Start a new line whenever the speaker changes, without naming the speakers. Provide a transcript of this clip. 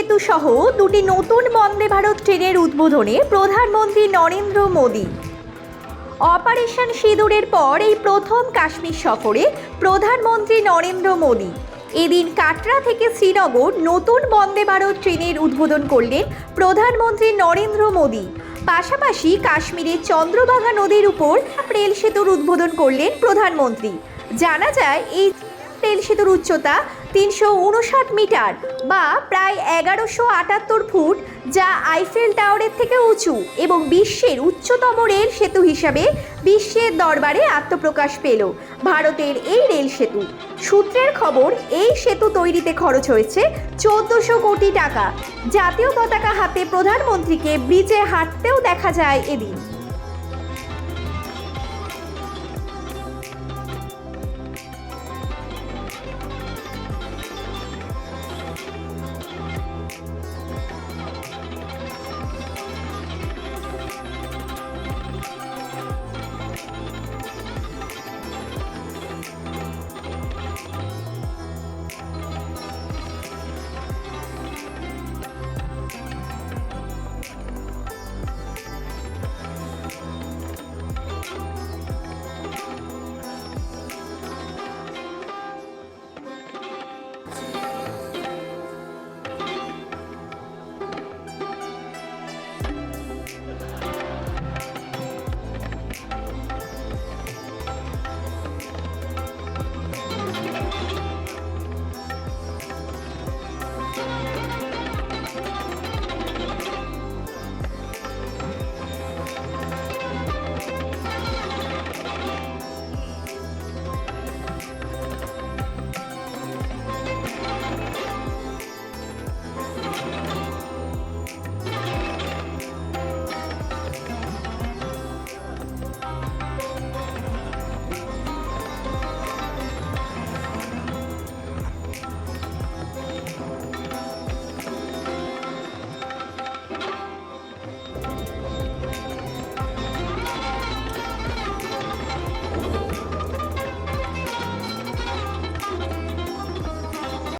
সেতু সহ দুটি নতুন বন্দে ভারত ট্রেনের উদ্বোধনে প্রধানমন্ত্রী নরেন্দ্র মোদী। অপারেশন সিঁদুরের পর এই প্রথম কাশ্মীর সফরে প্রধানমন্ত্রী নরেন্দ্র মোদী। এদিন কাটরা থেকে শ্রীনগর নতুন বন্দে ভারত ট্রেনের উদ্বোধন করলেন প্রধানমন্ত্রী নরেন্দ্র মোদী। পাশাপাশি কাশ্মীরের চন্দ্রভাগা নদীর উপর রেল সেতুর উদ্বোধন করলেন প্রধানমন্ত্রী। জানা যায় এই রেল সেতুর উচ্চতা 359 মিটার বা প্রায় 1178 ফুট, যা আইফেল টাওয়ারের থেকে উঁচু এবং বিশ্বের উচ্চতম রেল সেতু হিসাবে বিশ্বের দরবারে আত্মপ্রকাশ পেল ভারতের এই রেল সেতু। সূত্রের খবর, এই সেতু তৈরিতে খরচ হয়েছে 1400 কোটি টাকা। জাতীয় পতাকা হাতে প্রধানমন্ত্রীকে ব্রিজে হাঁটতেও দেখা যায় এদিন।